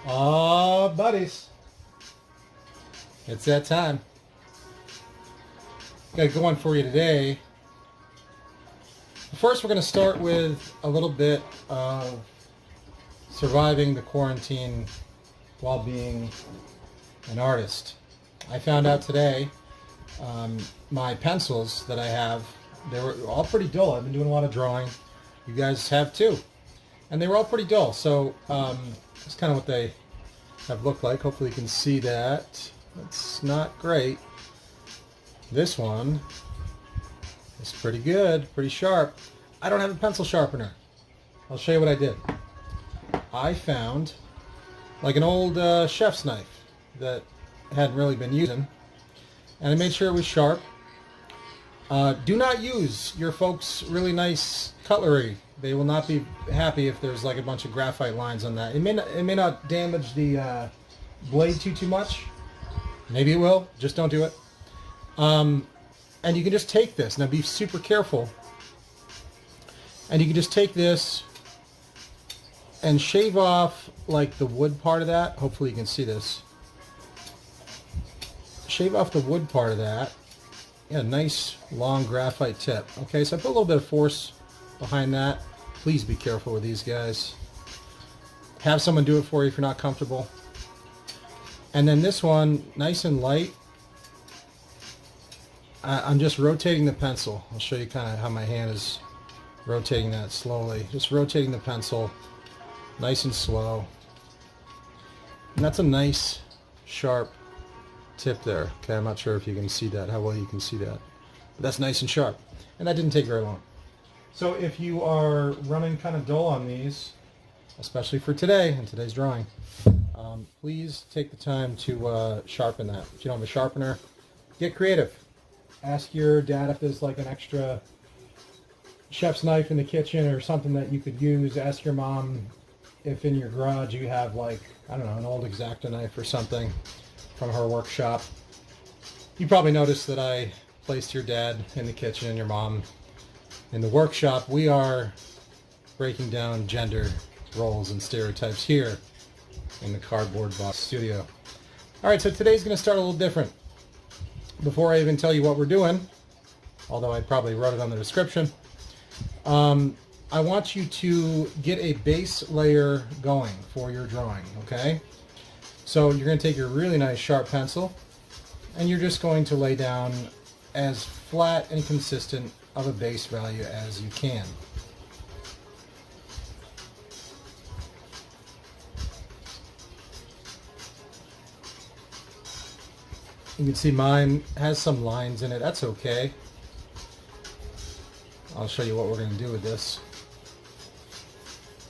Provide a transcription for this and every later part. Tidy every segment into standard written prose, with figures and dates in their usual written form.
Buddies, it's that time. Got a good one for you today. First, we're going to start with a little bit of surviving the quarantine while being an artist. I found out today my pencils that I have, they were all pretty dull. I've been doing a lot of drawing. You guys have too. And they were all pretty dull. So that's kind of what they have looked like. Hopefully you can see that. It's not great. This one is pretty good, pretty sharp. I don't have a pencil sharpener. I'll show you what I did. I found like an old chef's knife that hadn't really been using, and I made sure it was sharp. Do not use your folks' really nice cutlery. They will not be happy if there's like a bunch of graphite lines on that. It may not damage the blade too much. Maybe it will. Just don't do it. And you can just take this. Now be super careful. And you can just take this and shave off like the wood part of that. Hopefully you can see this. Shave off the wood part of that. Yeah, nice long graphite tip. Okay, so I put a little bit of force behind that. Please be careful with these guys. Have someone do it for you if you're not comfortable. And then this one, nice and light. I'm just rotating the pencil. I'll show you kind of how my hand is rotating that slowly. Just rotating the pencil nice and slow. And that's a nice sharp tip there. Okay, I'm not sure if you can see that, how well you can see that. But that's nice and sharp. And that didn't take very long. So if you are running kind of dull on these, especially for today and today's drawing, please take the time to sharpen that. If you don't have a sharpener, get creative. Ask your dad if there's like an extra chef's knife in the kitchen or something that you could use. Ask your mom if in your garage you have like, I don't know, an old X-Acto knife or something from her workshop. You probably noticed that I placed your dad in the kitchen and your mom in the workshop. We are breaking down gender roles and stereotypes here in the Cardboard Box Studio. Alright, so today's going to start a little different. Before I even tell you what we're doing, although I probably wrote it on the description, I want you to get a base layer going for your drawing, okay? So you're going to take your really nice sharp pencil and you're just going to lay down as flat and consistent of a base value as you can. You can see mine has some lines in it. That's okay. I'll show you what we're going to do with this.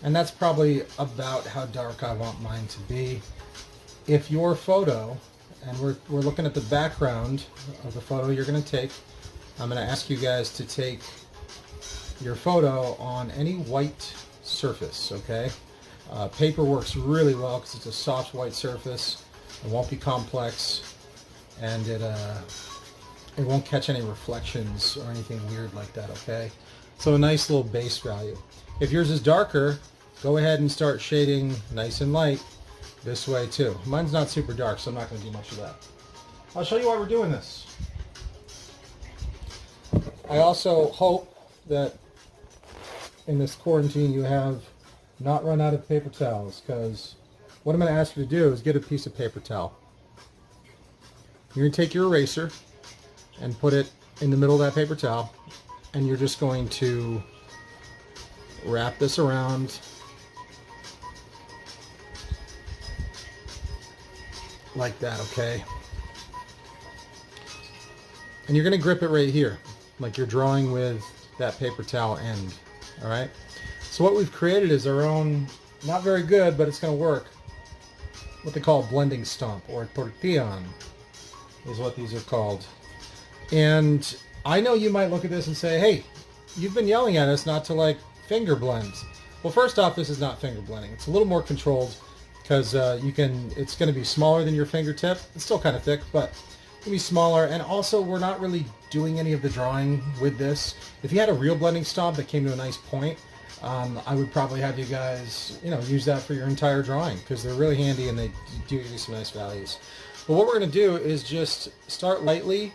And that's probably about how dark I want mine to be. If your photo, and we're looking at the background of the photo you're going to take, I'm going to ask you guys to take your photo on any white surface, okay? Paper works really well because it's a soft white surface. It won't be complex, and it won't catch any reflections or anything weird like that, okay? So a nice little base value. If yours is darker, go ahead and start shading nice and light this way too. Mine's not super dark, so I'm not going to do much of that. I'll show you why we're doing this. I also hope that in this quarantine you have not run out of paper towels, because what I'm going to ask you to do is get a piece of paper towel. You're going to take your eraser and put it in the middle of that paper towel, and you're just going to wrap this around like that, okay? And you're going to grip it right here, like you're drawing with that paper towel end, all right? So what we've created is our own, not very good, but it's going to work, what they call a blending stump, or a tortillon is what these are called. And I know you might look at this and say, hey, you've been yelling at us not to like finger blend. Well, first off, this is not finger blending. It's a little more controlled because it's going to be smaller than your fingertip. It's still kind of thick, but it's going to be smaller. And also, we're not really doing any of the drawing with this. If you had a real blending stump that came to a nice point, I would probably have you guys, use that for your entire drawing because they're really handy and they do give you some nice values. But what we're going to do is just start lightly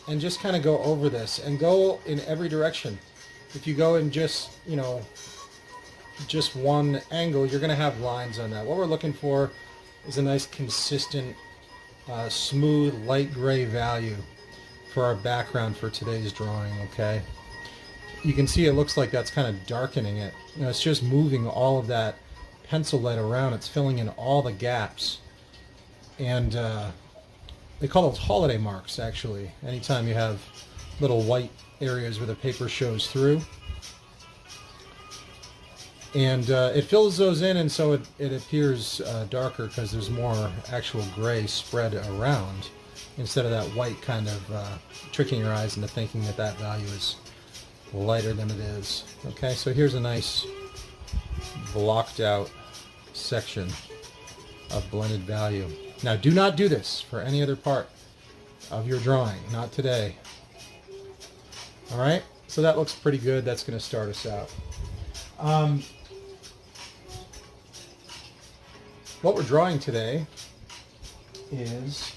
and just kind of go over this and go in every direction. If you go in just, just one angle, you're going to have lines on that. What we're looking for is a nice consistent, smooth, light gray value for our background for today's drawing, okay? You can see it looks like that's kind of darkening it. It's just moving all of that pencil lead around. It's filling in all the gaps. And they call those holiday marks, actually. Anytime you have little white areas where the paper shows through. And it fills those in, and so it appears darker because there's more actual gray spread around instead of that white kind of tricking your eyes into thinking that that value is lighter than it is. Okay, so here's a nice blocked out section of blended value. Now do not do this for any other part of your drawing, not today. Alright, so that looks pretty good. That's going to start us out. What we're drawing today is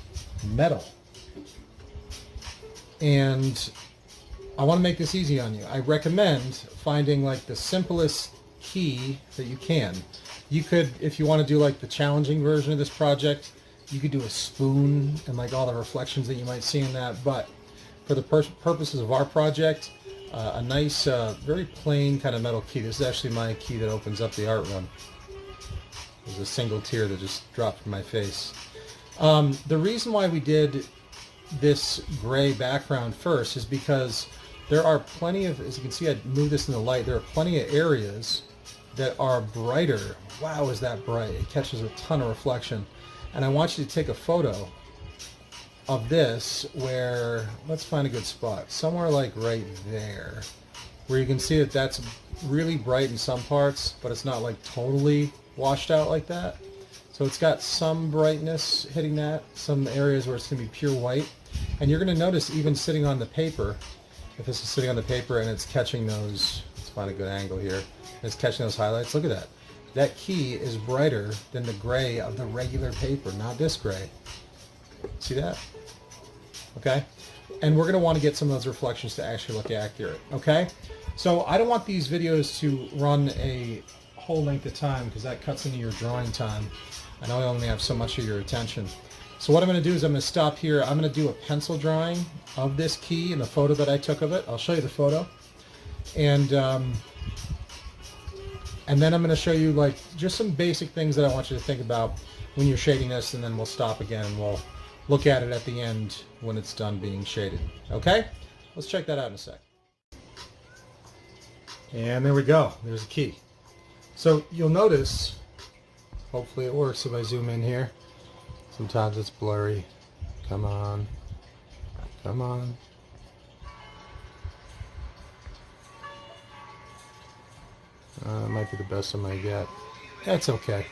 metal. And I want to make this easy on you. I recommend finding like the simplest key that you can. You could, if you want to do like the challenging version of this project, you could do a spoon and like all the reflections that you might see in that. But for the purposes of our project, a nice, very plain kind of metal key. This is actually my key that opens up the art room. There's a single tear that just dropped from my face. The reason why we did this gray background first is because there are plenty of, as you can see, I moved this in the light, there are plenty of areas that are brighter. Wow, is that bright? It catches a ton of reflection. And I want you to take a photo of this where, let's find a good spot, somewhere like right there, where you can see that that's really bright in some parts, but it's not like totally washed out like that. So it's got some brightness hitting that, some areas where it's going to be pure white. And you're going to notice even sitting on the paper, if this is sitting on the paper and it's catching those, let's find a good angle here, it's catching those highlights, look at that. That key is brighter than the gray of the regular paper, not this gray. See that? Okay? And we're going to want to get some of those reflections to actually look accurate, okay? So I don't want these videos to run a whole length of time because that cuts into your drawing time. I know I only have so much of your attention. So what I'm going to do is I'm going to stop here. I'm going to do a pencil drawing of this key and the photo that I took of it. I'll show you the photo. And then I'm going to show you like just some basic things that I want you to think about when you're shading this, and then we'll stop again and we'll look at it at the end when it's done being shaded. Okay? Let's check that out in a sec. And there we go. There's a key. So you'll notice, hopefully it works if I zoom in here. Sometimes it's blurry. Come on. Come on. It might be the best I might get. That's okay.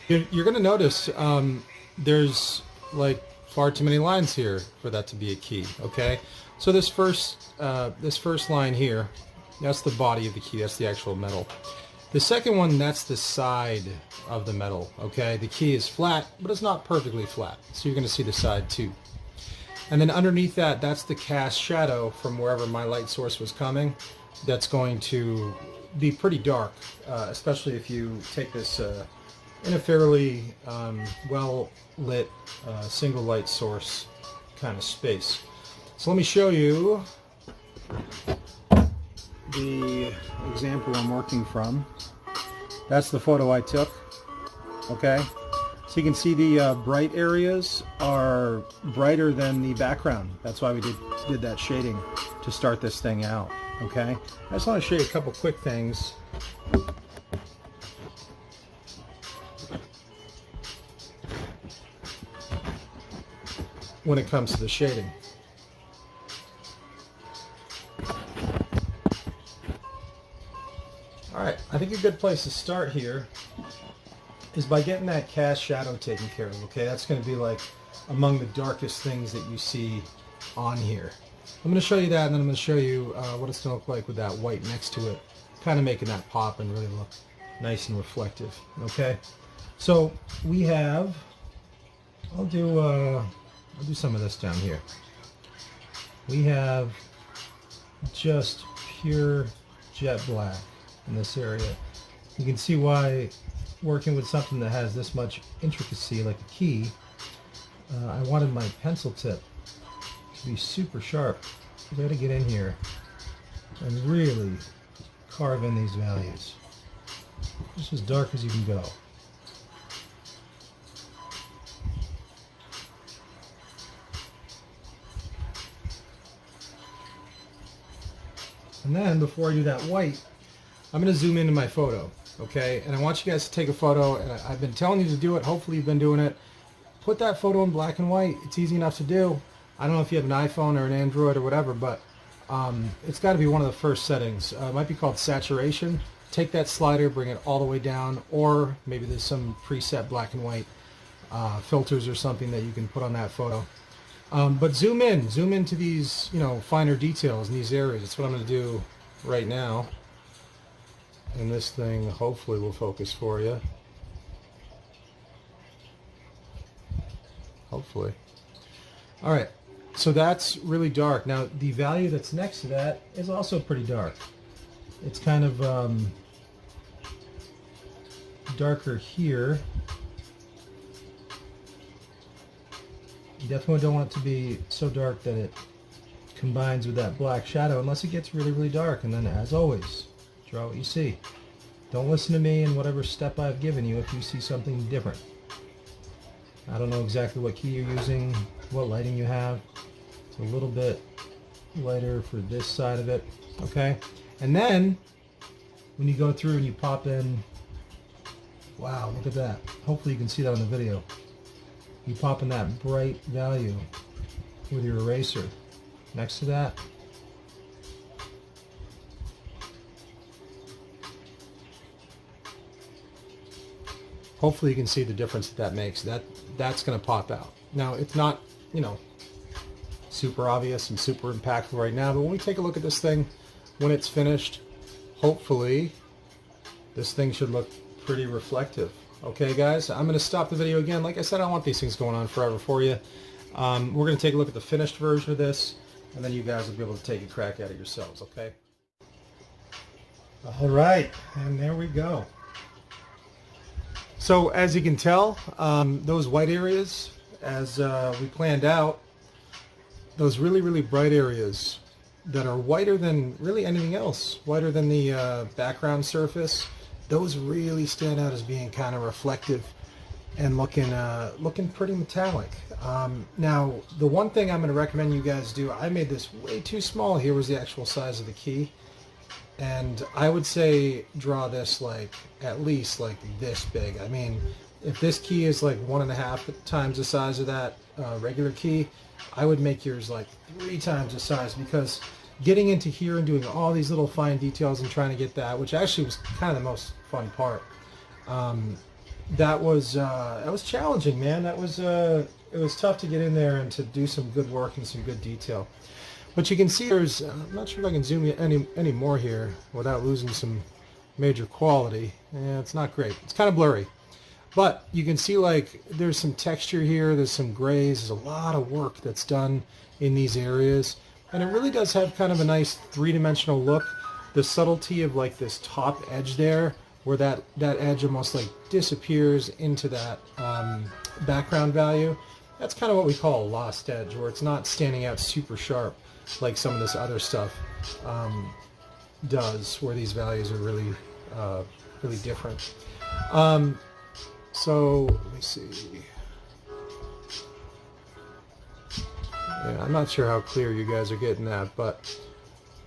You're going to notice there's like far too many lines here for that to be a key. Okay, so this first line here, that's the body of the key. That's the actual metal. The second one, that's the side of the metal. Okay, the key is flat, but it's not perfectly flat. So you're going to see the side too. And then underneath that, that's the cast shadow from wherever my light source was coming. That's going to be pretty dark, especially if you take this in a fairly well lit single light source kind of space. So let me show you the example I'm working from. That's the photo I took. Okay, so you can see the bright areas are brighter than the background. That's why we did that shading to start this thing out. Okay, I just want to show you a couple quick things. When it comes to the shading. Alright, I think a good place to start here is by getting that cast shadow taken care of, okay? That's going to be like among the darkest things that you see on here. I'm going to show you that, and then I'm going to show you what it's going to look like with that white next to it kind of making that pop and really look nice and reflective. Okay, so we have, I'll do some of this down here. We have just pure jet black in this area. You can see why working with something that has this much intricacy like a key, I wanted my pencil tip to be super sharp. You got to get in here and really carve in these values. Just as dark as you can go. And then before I do that white, I'm going to zoom into my photo, okay? And I want you guys to take a photo, and I've been telling you to do it. Hopefully you've been doing it. Put that photo in black and white. It's easy enough to do. I don't know if you have an iPhone or an Android or whatever, but it's got to be one of the first settings. It might be called saturation. Take that slider, bring it all the way down, or maybe there's some preset black and white filters or something that you can put on that photo. But zoom into these, you know, finer details in these areas. That's what I'm going to do right now. And this thing hopefully will focus for you. Hopefully. All right, so that's really dark. Now the value that's next to that is also pretty dark. It's kind of darker here. You definitely don't want it to be so dark that it combines with that black shadow unless it gets really, really dark. And then, as always, draw what you see. Don't listen to me in whatever step I've given you if you see something different. I don't know exactly what key you're using, what lighting you have. It's a little bit lighter for this side of it, okay? And then, when you go through and you pop in, wow, look at that. Hopefully you can see that on the video. You pop in that bright value with your eraser next to that. Hopefully you can see the difference that makes. That's going to pop out. Now it's not, you know, super obvious and super impactful right now, but when we take a look at this thing, when it's finished, hopefully this thing should look pretty reflective. Okay guys, I'm going to stop the video again. Like I said, I don't want these things going on forever for you. We're going to take a look at the finished version of this, and then you guys will be able to take a crack at it yourselves, okay? All right, and there we go. So as you can tell, those white areas, as we planned out, those really, really bright areas that are whiter than really anything else, whiter than the background surface, those really stand out as being kind of reflective and looking pretty metallic. Now, the one thing I'm going to recommend you guys do, I made this way too small. Here was the actual size of the key. And I would say draw this like at least like this big. I mean, if this key is like 1.5 times the size of that regular key, I would make yours like 3 times the size, because getting into here and doing all these little fine details and trying to get that, which actually was kind of the most fun part, that was challenging, man. That was it was tough to get in there and to do some good work and some good detail. But you can see there's, I'm not sure if I can zoom in any more here without losing some major quality. Yeah, it's not great. It's kind of blurry. But you can see like there's some texture here, there's some grays, there's a lot of work that's done in these areas. And it really does have kind of a nice three-dimensional look. The subtlety of like this top edge there, where that edge almost like disappears into that background value. That's kind of what we call a lost edge, where it's not standing out super sharp like some of this other stuff does, where these values are really really different. So let me see. Yeah, I'm not sure how clear you guys are getting that, but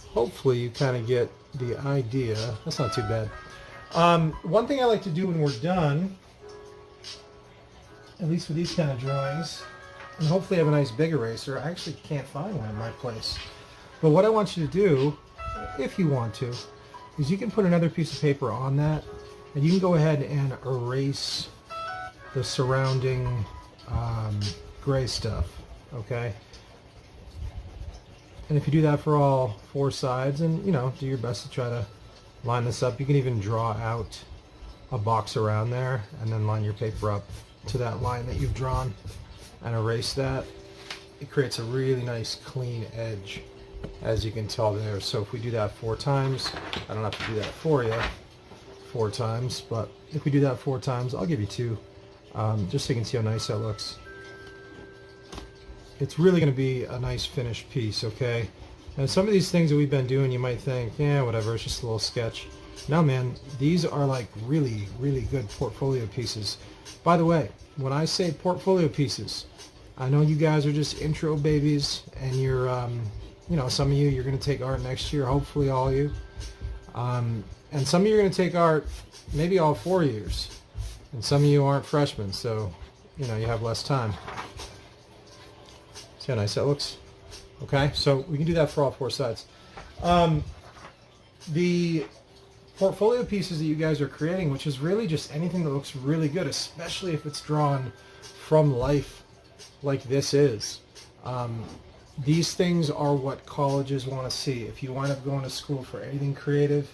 hopefully you kind of get the idea. That's not too bad. One thing I like to do when we're done, at least for these kind of drawings, and hopefully I have a nice big eraser. I actually can't find one in my place. But what I want you to do, if you want to, is you can put another piece of paper on that, and you can go ahead and erase the surrounding gray stuff, okay? And if you do that for all 4 sides, and you know, do your best to try to line this up. You can even draw out a box around there and then line your paper up to that line that you've drawn and erase that. It creates a really nice clean edge, as you can tell there. So if we do that 4 times, I don't have to do that for you 4 times, but if we do that 4 times, I'll give you 2, just so you can see how nice that looks. It's really going to be a nice finished piece, okay? And some of these things that we've been doing, you might think, yeah, whatever, it's just a little sketch. No, man, these are like really, really good portfolio pieces. By the way, when I say portfolio pieces, I know you guys are just intro babies, and you're, you know, some of you, you're going to take art next year, hopefully all of you. And some of you are going to take art maybe all 4 years. And some of you aren't freshmen, so, you know, you have less time. See how nice that looks? Okay, so we can do that for all 4 sides. The portfolio pieces that you guys are creating, which is really just anything that looks really good, especially if it's drawn from life like this is. These things are what colleges want to see. If you wind up going to school for anything creative,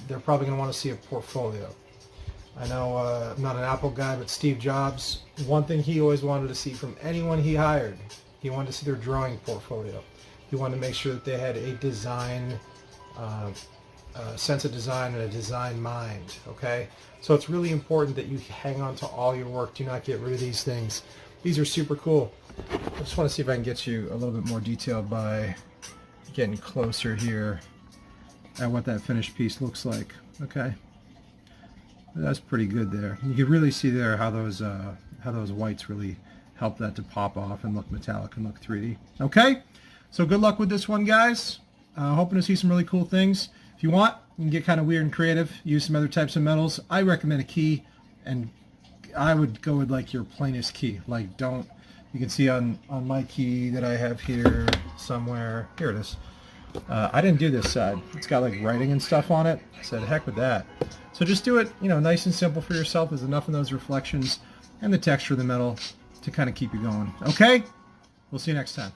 they're probably going to want to see a portfolio. I know I'm not an Apple guy, but Steve Jobs, one thing he always wanted to see from anyone he hired, he wanted to see their drawing portfolio. He wanted to make sure that they had a design, sense of design and a design mind, okay? So it's really important that you hang on to all your work. Do not get rid of these things. These are super cool. I just want to see if I can get you a little bit more detailed by getting closer here at what that finished piece looks like, okay? That's pretty good there. You can really see there how those whites really help that to pop off and look metallic and look 3D. Okay, so good luck with this one, guys. Hoping to see some really cool things. If you want, you can get kind of weird and creative, use some other types of metals. I recommend a key, and I would go with like your plainest key. Like, don't, you can see on my key that I have here somewhere, here it is. I didn't do this side. It's got like writing and stuff on it. I said, heck with that. So just do it, you know, nice and simple for yourself. There's enough of those reflections and the texture of the metal to kind of keep you going. Okay? We'll see you next time.